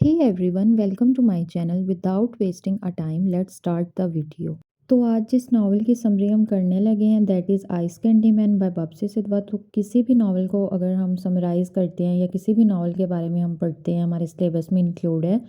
Hey everyone, welcome to my channel. Without wasting a time, let's start the video. तो आज जिस novel की summary हम करने लगे हैं that is ice candy man by Bapsi Sidhwa. तो किसी भी नावल को अगर हम समराइज़ करते हैं या किसी भी नावल के बारे में हम पढ़ते हैं, हमारे सिलेबस में इंक्लूड है,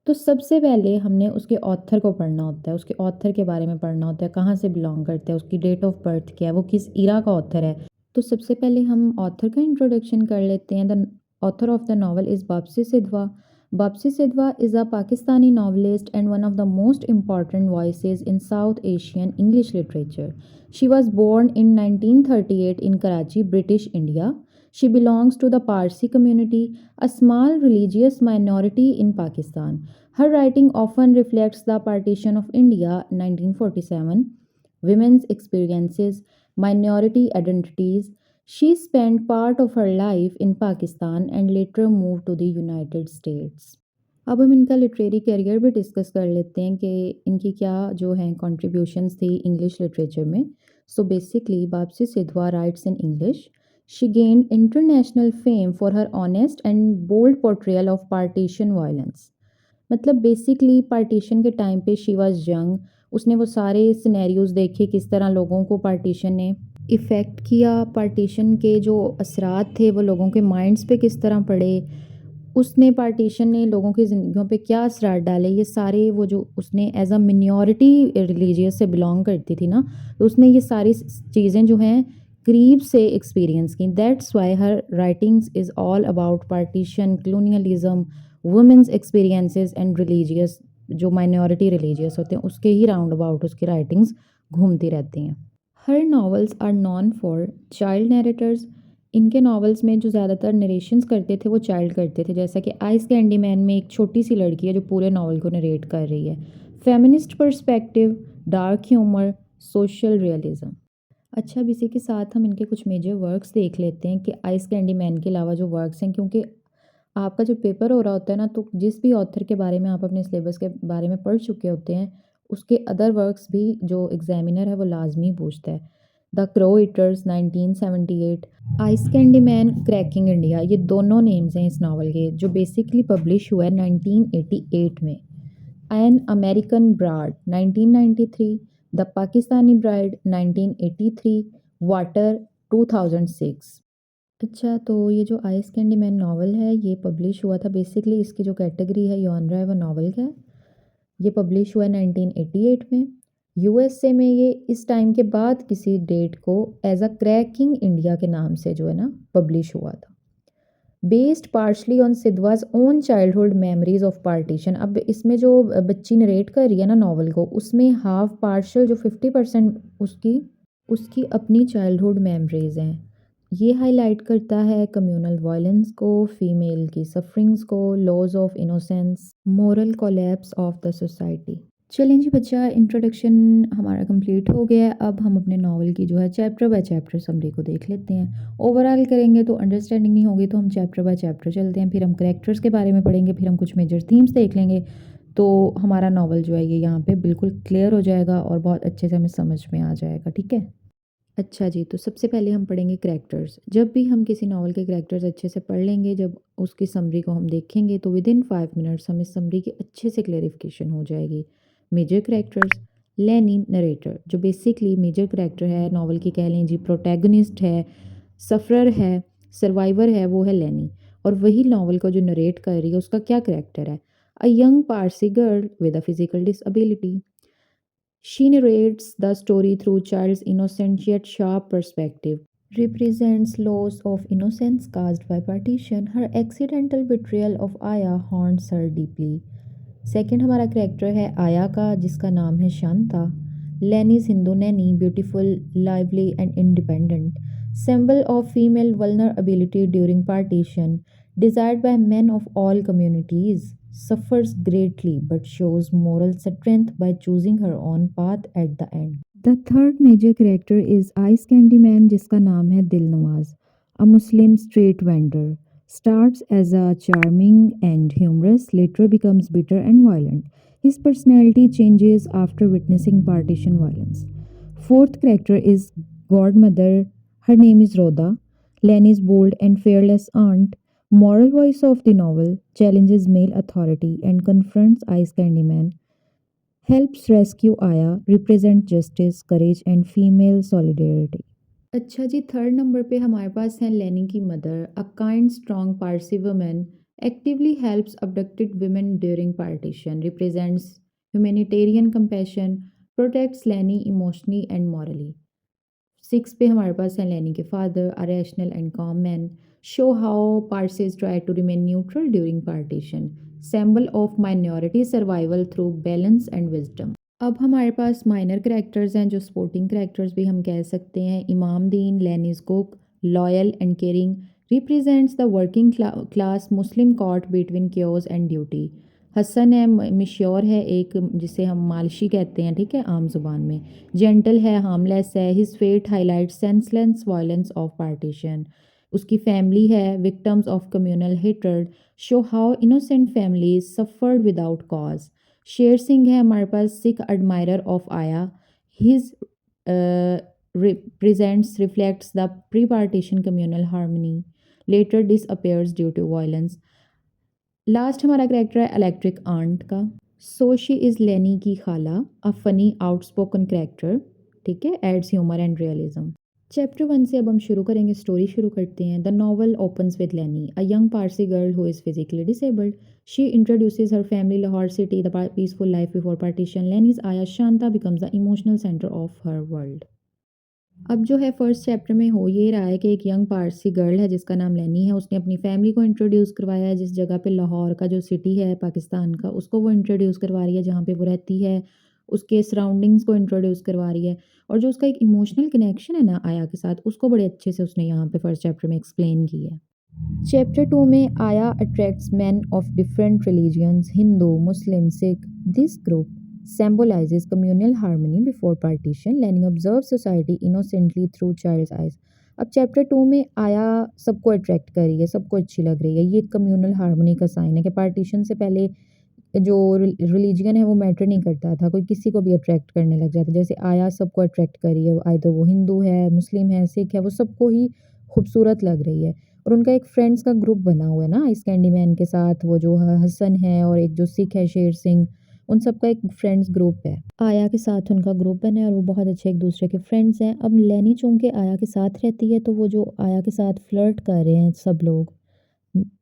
तो सबसे पहले हमने उसके ऑथर को पढ़ना होता है, उसके ऑथर के बारे में पढ़ना होता है, कहाँ से बिलोंग करते हैं, उसकी डेट ऑफ बर्थ क्या है, वो किस ईरा का ऑथर है। तो सबसे पहले हम ऑथर का इंट्रोडक्शन कर लेते हैं। The author of the novel is Bapsi Sidhwa. Bapsi Sidhwa is a Pakistani novelist and one of the most important voices in South Asian English literature. She was born in 1938 in Karachi, British India. She belongs to the Parsi community, a small religious minority in Pakistan. Her writing often reflects the partition of India 1947, women's experiences, minority identities. She spent part of her life in Pakistan and later moved to the United States. अब हम इनका literary career भी discuss कर लेते हैं कि इनकी क्या जो हैं कंट्रीब्यूशंस थी इंग्लिश लिटरेचर में. So basically Bapsi Sidhwa writes in English. She gained international fame for her honest and bold portrayal of partition violence. मतलब बेसिकली पार्टीशन के टाइम पे शी वाज यंग. उसने वो सारे सिनेरियोज़ देखे किस तरह लोगों को पार्टीशन ने इफ़ेक्ट किया, पार्टीशन के जो असरात थे वो लोगों के माइंड्स पे किस तरह पड़े, उसने पार्टीशन ने लोगों की ज़िंदगियों पे क्या असरात डाले, ये सारे वो जो उसने एज़ अ मिनॉरिटी रिलीजियस से बिलोंग करती थी ना, तो उसने ये सारी चीज़ें जो हैं करीब से एक्सपीरियंस की. That's why her writings is all about partition, colonialism, women's experiences and religious, जो माइनॉरिटी रिलीजियस होते हैं उसके ही राउंड अबाउट उसकी राइटिंग्स घूमती रहती हैं. Her novels are known for child narrators. इनके नॉवेल्स में जो ज़्यादातर नरेशंस करते थे वो चाइल्ड करते थे, जैसा कि आइस कैंडी मैन में एक छोटी सी लड़की है जो पूरे नॉवल को नरेट कर रही है. Feminist perspective, dark humour, social realism. अच्छा, अब इसी के साथ हम इनके कुछ मेजर वर्क्स देख लेते हैं कि आइस कैंडी मैन के अलावा जो वर्क्स हैं, क्योंकि आपका जब पेपर हो रहा होता है ना तो जिस भी ऑथर के बारे में आप अपने सिलेबस के बारे में पढ़ चुके होते हैं उसके अदर वर्क्स भी जो एग्जामिनर है वो लाजमी पूछता है. The crow eaters 1978, ice candy man, cracking India, ये दोनों नेम्स हैं इस नावल के जो बेसिकली पब्लिश हुआ है 1988 में. An American brat 1993, the Pakistani bride 1983, water 2006. अच्छा, तो ये जो आइस कैंडी मैन नावल है ये पब्लिश हुआ था, बेसिकली इसकी जो कैटेगरी है जॉनरा है वो नावल का है. ये पब्लिश हुआ है 1988 में. यूएसए में ये इस टाइम के बाद किसी डेट को एज अ क्रैकिंग इंडिया के नाम से जो है ना पब्लिश हुआ था. Based partially on Sidhwa's own childhood memories of partition. अब इसमें जो बच्ची नरेट कर रही है ना नॉवल को, उसमें हाफ पार्शल जो 50% उसकी उसकी अपनी चाइल्डहुड मेमोरीज हैं. ये हाईलाइट करता है कम्युनल वायलेंस को, फीमेल की सफरिंग्स को, loss of innocence, moral collapse of the society. चलें जी बच्चा, इंट्रोडक्शन हमारा कंप्लीट हो गया है. अब हम अपने नावल की जो है चैप्टर बाय चैप्टर समरी को देख लेते हैं. ओवरऑल करेंगे तो अंडरस्टैंडिंग नहीं होगी, तो हम चैप्टर बाय चैप्टर चलते हैं. फिर हम कैरेक्टर्स के बारे में पढ़ेंगे, फिर हम कुछ मेजर थीम्स देख लेंगे, तो हमारा नावल जो है ये यहाँ पे बिल्कुल क्लियर हो जाएगा और बहुत अच्छे से हमें समझ में आ जाएगा. ठीक है. अच्छा जी, तो सबसे पहले हम पढ़ेंगे करैक्टर्स. जब भी हम किसी नावल के करैक्टर्स अच्छे से पढ़ लेंगे, जब उसकी समरी को हम देखेंगे तो विद इन 5 मिनट्स हमें समरी की अच्छे से क्लेरिफिकेशन हो जाएगी. Major characters. लैनी नरेटर, जो बेसिकली मेजर करैक्टर है नावल की, कह लें जी प्रोटैगनिस्ट है, सफ़रर है, सर्वाइवर है, वो है लैनी. और वही नावल को जो नरेट कर रही है उसका क्या करैक्टर है? अ young Parsi girl with a physical disability. She narrates the story through child's innocent yet sharp perspective, represents loss of innocence caused by partition. Her accidental betrayal of Aya haunts her deeply. Second हमारा character है आया का, जिसका नाम है Shanta. Lenny's Hindu nanny, beautiful, lively and independent, symbol of female vulnerability during partition, desired by men of all communities, suffers greatly but shows moral strength by choosing her own path at the end. The third major character is Ice Candy Man, जिसका नाम है Dilnawaz, a Muslim street vendor. Starts as a charming and humorous, later becomes bitter and violent. His personality changes after witnessing partition violence. Fourth character is Godmother. Her name is Rhoda, Lenny's bold and fearless aunt. Moral voice of the novel challenges male authority and confronts Ice Candyman, helps rescue Aya, represent justice, courage and female solidarity. अच्छा जी, third number पे हमारे पास है Lenny की mother, a kind strong Parsi woman, actively helps abducted women during partition, represents humanitarian compassion, protects Lenny emotionally and morally. 6 पे हमारे पास हैं Lenny के father, a rational and calm man, show how Parsees try to remain neutral during partition, symbol of minority survival through balance and wisdom. अब हमारे पास minor characters हैं जो supporting characters भी हम कह सकते हैं। Imam Din, Lenny's cook, loyal and caring, represents the working class Muslim caught between cures and duty. Hassan है, मिश्योर है, एक जिसे हम मालिशी कहते हैं, ठीक है, आम जुबान में। जेंटल है, हार्मलेस है, his fate highlight senseless violence of partition. उसकी फैमिली है, victims of communal hatred, show how innocent families suffered without cause. Sher Singh है हमारे पास, Sikh admirer of Ayah, his represents reflects the pre-partition communal harmony, later disappears due to violence। Last हमारा character है electric aunt का। So she is लेनी की खाला, a funny outspoken character, ठीक है, adds humour and realism. Chapter 1 से अब हम शुरू करेंगे, स्टोरी शुरू करते हैं। The novel opens with Lenny, a young Parsi girl who is physically disabled. She introduces her family Lahore city, the peaceful life before partition. Lenny's ayah Shanta becomes the emotional centre of her world. अब जो है first chapter में हो ये रहा है कि एक यंग पारसी गर्ल है जिसका नाम लेनी है, उसने अपनी फैमिली को इंट्रोड्यूस करवाया है, जिस जगह पे लाहौर का जो सिटी है पाकिस्तान का, उसको वो इंट्रोड्यूस करवा रही है जहाँ पे वो रहती है, उसके सराउंडिंग्स को इंट्रोड्यूस करवा रही है। और जो उसका एक इमोशनल कनेक्शन है ना आया के साथ, उसको बड़े अच्छे से उसने यहाँ पे फर्स्ट चैप्टर में एक्सप्लेन की है। चैप्टर 2 में आया attracts men of different religions, Hindu, Muslim, Sikh. This group symbolizes communal harmony before partition. Learning observes society innocently through child's eyes. अब चैप्टर 2 में आया सबको अट्रैक्ट कर रही है, सबको अच्छी लग रही है। ये कम्युनल हार्मनी का साइन है कि पार्टीशन से पहले जो रिलीजन है वो मैटर नहीं करता था, कोई किसी को भी अट्रैक्ट करने लग जाता। जैसे आया सबको अट्रैक्ट कर रही है, आइदर वो हिंदू है, मुस्लिम है, सिख है, वो सबको ही खूबसूरत लग रही है। और उनका एक फ्रेंड्स का ग्रुप बना हुआ है ना आइस कैंडी मैन के साथ, वो जो हसन है और एक जो सिख है शेर सिंह, उन सबका एक फ्रेंड्स ग्रुप है। आया के साथ उनका ग्रुप बना है और वो बहुत अच्छे एक दूसरे के फ्रेंड्स हैं। अब लेनी चूंकि आया के साथ रहती है तो वो जो आया के साथ फ्लर्ट कर रहे हैं सब लोग,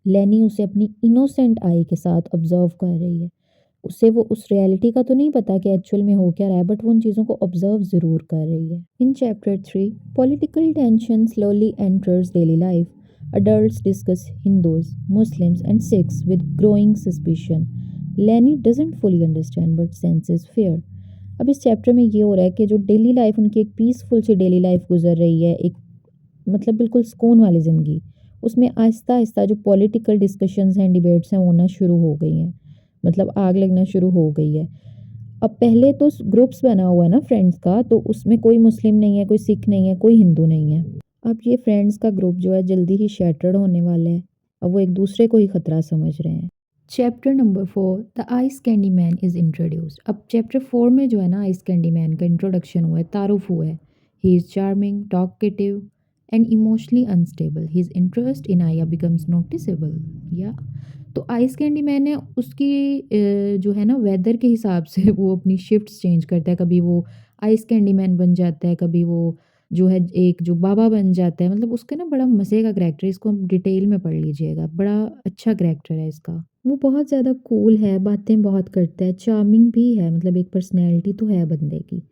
लेनी उसे अपनी इनोसेंट आई के साथ ऑब्जर्व कर रही है। उसे वो उस रियलिटी का तो नहीं पता कि एक्चुअल में हो क्या रहा है, बट वो उन चीज़ों को ऑब्जर्व ज़रूर कर रही है। In chapter 3 political tension slowly enters daily life. Adults discuss Hindus, Muslims, and Sikhs with growing suspicion. Lenny doesn't fully understand but senses fear. अब इस चैप्टर में ये हो रहा है कि जो डेली लाइफ उनकी एक पीसफुल सी डेली लाइफ गुजर रही है, एक मतलब बिल्कुल सुकून वाली ज़िंदगी, उसमें आहिस्ता आहिस्ता जो पॉलिटिकल डिस्कशंस हैं, डिबेट्स हैं, होना शुरू हो गई हैं, मतलब आग लगना शुरू हो गई है। अब पहले तो ग्रुप्स बना हुआ है ना फ्रेंड्स का, तो उसमें कोई मुस्लिम नहीं है, कोई सिख नहीं है, कोई हिंदू नहीं है। अब ये फ्रेंड्स का ग्रुप जो है जल्दी ही शैटर्ड होने वाला है। अब वो एक दूसरे को ही खतरा समझ रहे हैं। Chapter number 4 the ice candy man is introduced. अब चैप्टर 4 में जो है ना आइस कैंडी मैन का इंट्रोडक्शन हुआ है, तारुफ हुआ है। He is charming, talkative and emotionally unstable. His interest in आया बिकम्स नोटिसेबल। या तो आइस कैंडी मैन है उसकी जो है ना वेदर के हिसाब से वो अपनी शिफ्ट्स चेंज करता है। कभी वो आइस कैंडी मैन बन जाता है, कभी वो जो है एक जो बाबा बन जाता है। मतलब उसका ना बड़ा मज़े का करैक्टर है, इसको हम डिटेल में पढ़ लीजिएगा, बड़ा अच्छा करैक्टर है इसका। वो बहुत ज़्यादा कूल है, बातें बहुत करता है, चार्मिंग भी है, मतलब एक पर्सनैलिटी तो है बंदे की।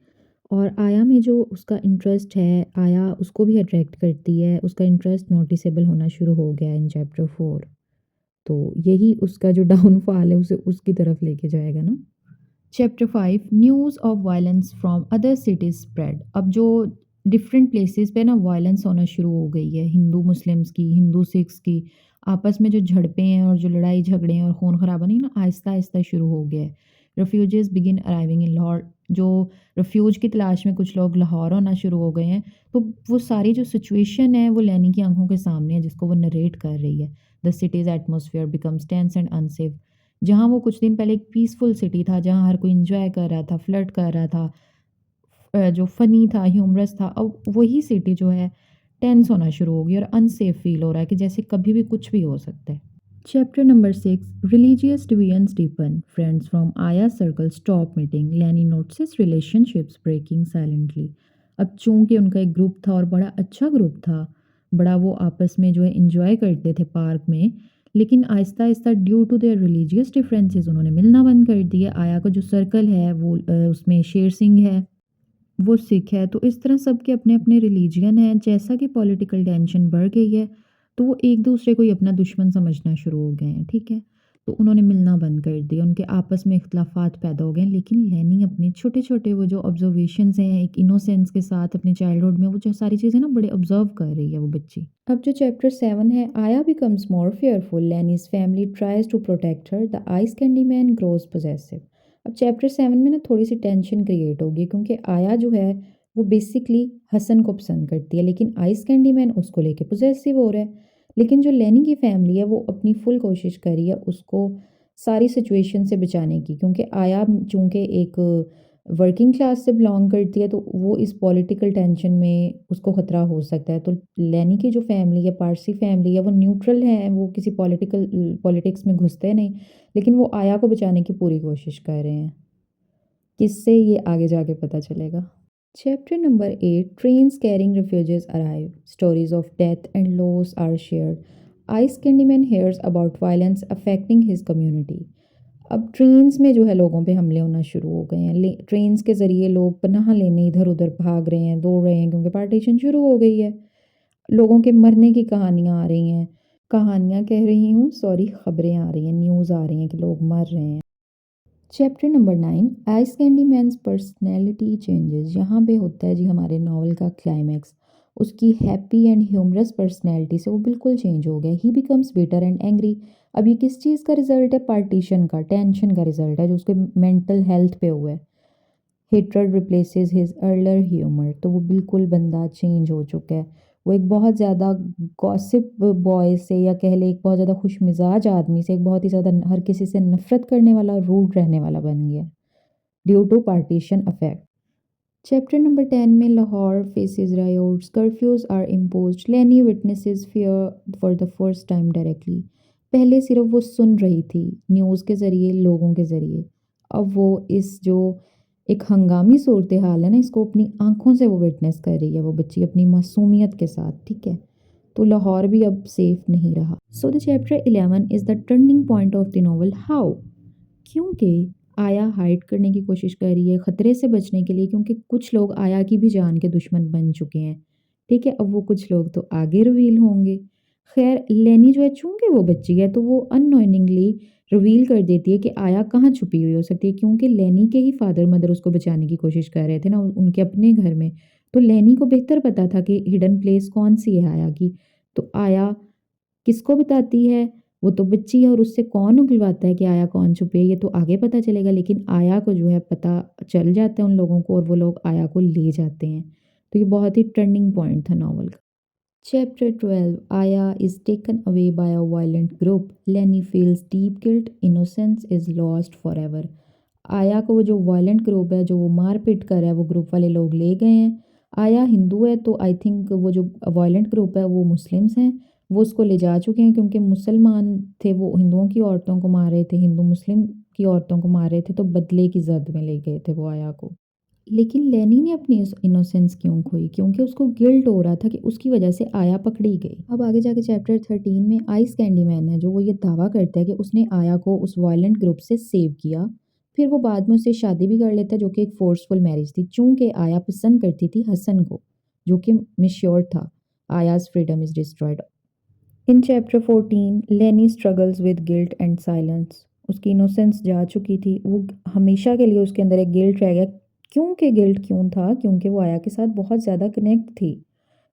और आया में जो उसका इंटरेस्ट है, आया उसको भी अट्रैक्ट करती है, उसका इंटरेस्ट नोटिसेबल होना शुरू हो गया है इन चैप्टर 4। तो यही उसका जो डाउनफॉल है उसे उसकी तरफ लेके जाएगा ना। Chapter 5 news of violence from other cities spread. अब जो डिफरेंट प्लेसेस पे ना वायलेंस होना शुरू हो गई है, हिंदू मुस्लिम्स की, हिंदू सिख्स की, आपस में जो झड़पें हैं और जो लड़ाई झगड़े हैं और खून खराबा नहीं ना आहिस्ता आहिस्ता शुरू हो गया है। रेफ्यूजीज बिगिन अराइविंग इन लाहौर। जो रेफ्यूज की तलाश में कुछ लोग लाहौर होना शुरू हो गए हैं। तो वो सारी जो सिचुएशन है वो लेनी की आंखों के सामने है, जिसको वो नरेट कर रही है। The city's atmosphere becomes tense and unsafe. जहाँ वो कुछ दिन पहले एक पीसफुल सिटी था, जहाँ हर कोई एंजॉय कर रहा था, फ्लर्ट कर रहा था, जो फ़नी था, ह्यूमरस था, अब वही सिटी जो है टेंस होना शुरू हो गई और अनसेफ फील हो रहा है कि जैसे कभी भी कुछ भी हो सकता है। Chapter number 6, religious divisions deepen, friends from आया सर्कल स्टॉप मीटिंग, लैनी नोटिस रिलेशनशिप्स ब्रेकिंग साइलेंटली। अब चूंकि उनका एक ग्रुप था और बड़ा अच्छा ग्रुप था, बड़ा वो आपस में जो है इंजॉय करते थे पार्क में, लेकिन आहिस्ता आहिस्ता due to their religious differences उन्होंने मिलना बंद कर दिया। आया का जो सर्कल है वो उसमें शेर सिंह है, वो सिख है, तो इस तरह सबके अपने अपने रिलीजियन हैं। जैसा कि पॉलिटिकल टेंशन बढ़ गई है, तो वो एक दूसरे को ही अपना दुश्मन समझना शुरू हो गए हैं, ठीक है। तो उन्होंने मिलना बंद कर दिया, उनके आपस में इख्तलाफात पैदा हो गए हैं। लेकिन लैनी अपने छोटे छोटे वो जो ऑब्जर्वेशंस हैं, एक इनोसेंस के साथ अपने चाइल्डहुड में वो जो सारी चीज़ें ना बड़े ऑब्जर्व कर रही है वो बच्ची। अब जो चैप्टर 7 है, ayah becomes more fearful, Lenny's family tries to protect her, the ice candy man grows possessive. अब चैप्टर 7 में ना थोड़ी सी टेंशन क्रिएट होगी, क्योंकि आया जो है वो बेसिकली हसन को पसंद करती है, लेकिन आइस कैंडी मैन उसको लेके पोजेसिव हो रहा है। लेकिन जो लैनी की फैमिली है वो अपनी फुल कोशिश कर रही है उसको सारी सिचुएशन से बचाने की, क्योंकि आया चूंकि एक वर्किंग क्लास से बिलोंग करती है, तो वो इस पॉलिटिकल टेंशन में उसको ख़तरा हो सकता है। तो लैनी की जो फैमिली है, पारसी फैमिली है, वो न्यूट्रल है, वो किसी पॉलिटिक्स में घुसते नहीं, लेकिन वो आया को बचाने की पूरी कोशिश कर रहे हैं। किससे, ये आगे जाके पता चलेगा। Chapter number 8, trains carrying refugees arrive, stories of death and loss are shared, ice candyman hears about violence affecting his community. अब ट्रेन्स में जो है लोगों पे हमले होना शुरू हो गए हैं। ट्रेन्स के ज़रिए लोग पनाह लेने इधर उधर भाग रहे हैं, दौड़ रहे हैं, क्योंकि पार्टीशन शुरू हो गई है। लोगों के मरने की कहानियाँ आ रही हैं, कहानियाँ कह रही हूँ, सॉरी, खबरें आ रही हैं, न्यूज़ आ रही हैं कि लोग मर रहे हैं। Chapter number 9, ice candy man's personality changes. यहाँ पे होता है जी हमारे नावल का क्लाइमैक्स। उसकी हैप्पी एंड ह्यूमरस पर्सनैलिटी से वो बिल्कुल चेंज हो गया। ही बिकम्स बिटर एंड एंग्री। अब ये किस चीज़ का रिजल्ट है? पार्टीशन का, टेंशन का रिजल्ट है जो उसके मेंटल हेल्थ पे हुआ है। Hatred replaces his earlier humour. तो वो बिल्कुल बंदा चेंज हो चुका है। वो एक बहुत ज़्यादा गॉसिप बॉय से, या कह ले एक बहुत ज़्यादा खुश मिजाज आदमी से, एक बहुत ही ज़्यादा हर किसी से नफरत करने वाला, रूड रहने वाला बन गया due to partition affect. Chapter number 10 में Lahore faces riots, curfews are imposed, Lenny witnesses fear for the first time directly. पहले सिर्फ वो सुन रही थी न्यूज़ के ज़रिए, लोगों के ज़रिए, अब वो इस जो एक हंगामी सूरत हाल है ना, इसको अपनी आंखों से वो विटनेस कर रही है, वो बच्ची अपनी मासूमियत के साथ, ठीक है। तो लाहौर भी अब सेफ नहीं रहा। So the chapter 11 is the turning point of the novel. How? क्योंकि आया हाइड करने की कोशिश कर रही है ख़तरे से बचने के लिए, क्योंकि कुछ लोग आया की भी जान के दुश्मन बन चुके हैं, ठीक है। अब वो कुछ लोग तो आगे रिवील होंगे। खैर, लेनी जो है चूंकि वो बच्ची है, तो वो अननोइंगली रिवील कर देती है कि आया कहाँ छुपी हुई हो सकती है, क्योंकि लेनी के ही फादर मदर उसको बचाने की कोशिश कर रहे थे ना, उनके अपने घर में। तो लेनी को बेहतर पता था कि हिडन प्लेस कौन सी है आया की। तो आया किसको बताती है? वो तो बच्ची है, और उससे कौन उगलवाता है कि आया कौन छुपी है, ये तो आगे पता चलेगा। लेकिन आया को जो है पता चल जाता है उन लोगों को, और वो लोग आया को ले जाते हैं। तो ये बहुत ही टर्निंग पॉइंट था नॉवल का। Chapter 12, ayah is taken away by a violent group, Lenny feels deep guilt, innocence is lost forever एवर। आया को वो जो वायलेंट ग्रुप है, जो वो मार पीट कर है, वो ग्रुप वाले लोग ले गए हैं। आया हिंदू है, तो आई थिंक वो जो वायलेंट ग्रुप है वो मुस्लिम्स हैं, वो उसको ले जा चुके हैं, क्योंकि मुसलमान थे वो हिंदुओं की औरतों को मार रहे थे, हिंदू मुस्लिम की औरतों को मार रहे थे, तो बदले की जद में ले गए थे वो आया को। लेकिन लेनी ने अपनी इनोसेंस क्यों खोई? क्योंकि उसको गिल्ट हो रहा था कि उसकी वजह से आया पकड़ी गई। अब आगे जाके चैप्टर 13 में आइस कैंडी मैन है, जो वो ये दावा करता है कि उसने आया को उस वायलेंट ग्रुप से सेव किया। फिर वो बाद में उससे शादी भी कर लेता है, जो कि एक फोर्सफुल मैरिज थी, चूंकि आया पसंद करती थी हसन को, जो कि मिश्योर था। आयाज freedom is destroyed. In chapter 14, लेनी struggles with guilt and silence. उसकी इनोसेंस जा चुकी थी, वो हमेशा के लिए उसके अंदर एक गिल्ट रह गया। क्योंकि गिल्ट क्यों था? क्योंकि वो आया के साथ बहुत ज़्यादा कनेक्ट थी,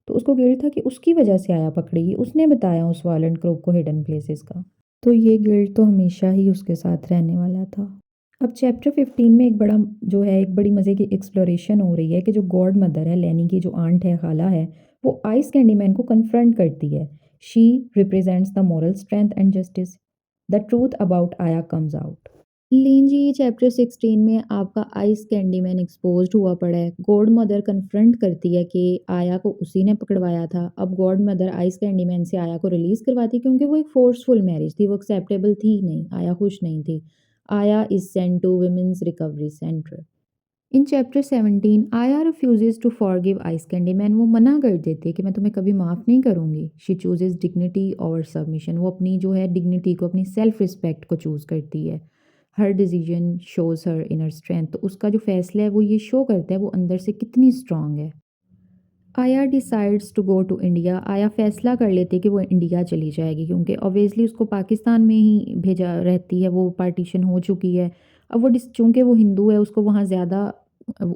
तो उसको गिल्ट था कि उसकी वजह से आया पकड़ी, उसने बताया उस वायलेंट ग्रुप को हिडन प्लेसेस का। तो ये गिल्ट तो हमेशा ही उसके साथ रहने वाला था। अब चैप्टर 15 में एक बड़ा जो है, एक बड़ी मज़े की एक्सप्लोरेशन हो रही है कि जो गॉड मदर है, लेनी की जो आंट है, खाला है, वो आइस कैंडी मैन को कन्फ्रंट करती है। She represents the moral strength and justice. The truth about आया कम्स आउट। लेन जी, चैप्टर 16 में आपका आइस कैंडी मैन एक्सपोज्ड हुआ पड़ा है। गॉड मदर कन्फ्रंट करती है कि आया को उसी ने पकड़वाया था। अब God mother ice candy man से आया को रिलीज़ करवाती क्योंकि वो एक फोर्सफुल मैरिज थी, वो एक्सेप्टेबल थी नहीं, आया खुश नहीं थी। Ayah is sent to women's recovery centre. In chapter 17 Ayah refuses to forgive ice candy man, वो मना कर देती है कि मैं तुम्हें कभी माफ़ नहीं करूँगी। शी चूजेस डिग्निटी और सबमिशन, वो अपनी जो है डिग्निटी को, अपनी सेल्फ रिस्पेक्ट को चूज़ करती है। Her decision shows her inner strength, तो उसका जो फैसला है वो ये शो करता है वो अंदर से कितनी स्ट्रांग है। Ayah decides to go to India, Ayah फैसला कर लेती है कि वो इंडिया चली जाएगी क्योंकि ऑब्वियसली उसको पाकिस्तान में ही भेजा रहती है, वो पार्टीशन हो चुकी है। अब वो चूँकि वो हिंदू है, उसको वहाँ ज़्यादा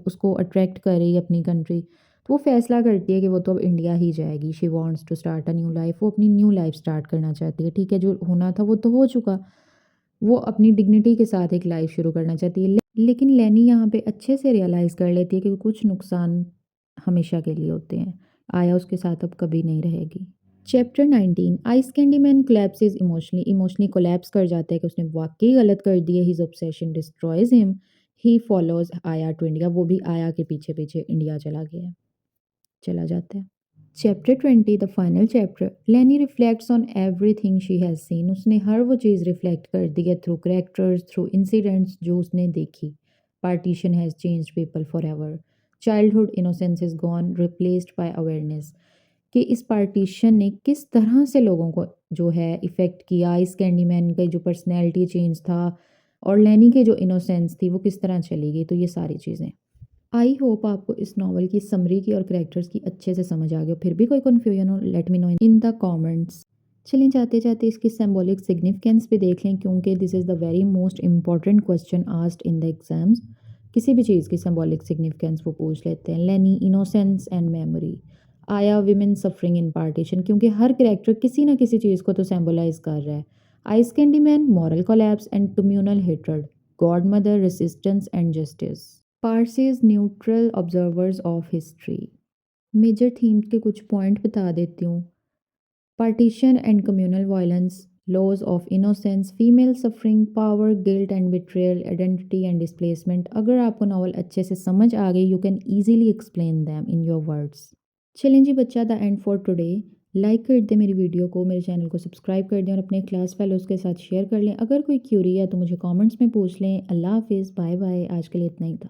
उसको अट्रैक्ट कर रही है अपनी कंट्री, तो वो फैसला करती है कि वो तो अब इंडिया ही जाएगी। She wants to start a new life, वो अपनी न्यू लाइफ स्टार्ट करना चाहती है। ठीक है, जो होना था वो तो हो चुका, वो अपनी डिग्निटी के साथ एक लाइफ शुरू करना चाहती है। लेकिन लेनी यहाँ पे अच्छे से रियलाइज़ कर लेती है कि कुछ नुकसान हमेशा के लिए होते हैं। आया उसके साथ अब कभी नहीं रहेगी। Chapter 19 ice candy man collapses emotionally, emotionally collapse कर जाता है कि उसने वाकई गलत कर दिया। His obsession destroys him. He follows आया टू इंडिया, वो भी आया के पीछे पीछे इंडिया चला जाता है। चैप्टर 20 द फाइनल चैप्टर, लेनी reflects on everything she has seen, उसने हर वो चीज़ रिफ्लेक्ट कर दी है थ्रू करेक्टर्स, थ्रू इंसिडेंट्स जो उसने देखी। Partition has changed people for ever. Childhood innocence is gone replaced by awareness, कि इस पार्टीशन ने किस तरह से लोगों को जो है इफ़ेक्ट किया। इस कैंडीमैन का जो पर्सनैलिटी चेंज था और लैनी के जो इनोसेंस थी वो किस तरह चली गई, तो ये सारी चीज़ें। आई होप आपको इस नॉवल की समरी की और कैरेक्टर्स की अच्छे से समझ आ गई हो। फिर भी कोई कन्फ्यूजन हो, let me know in the comments. चलिए जाते जाते इसकी सिंबॉलिक सिग्निफिकेंस भी देख लें क्योंकि this is the very most important question asked in the exams. किसी भी चीज़ की सिंबॉलिक सिग्निफिकेंस वो पूछ लेते हैं। लेनी इनोसेंस एंड मेमोरी। आया विमेन सफरिंग इन पार्टीशन, क्योंकि हर कैरेक्टर किसी ना किसी चीज़ को तो सिंबलाइज कर रहा है। Ice candy man moral collapse and communal hatred. Godmother resistance and justice. Parsees neutral observers of history. Major theme के कुछ पॉइंट बता देती हूँ। Partition and communal violence, loss of innocence, female suffering, power, guilt and betrayal, identity and displacement. अगर आपको novel अच्छे से समझ आ गई, you can easily explain them in your words. चलें जी बच्चा, the end for today. Like कर दें मेरी वीडियो को, मेरे चैनल को सब्सक्राइब कर दें और अपने क्लास फेलोज़ के साथ शेयर कर लें। अगर कोई क्यूरी है तो मुझे कमेंट्स में पूछ लें। अल्लाह हाफिज़, बाय बाय। आज के लिए इतना ही था।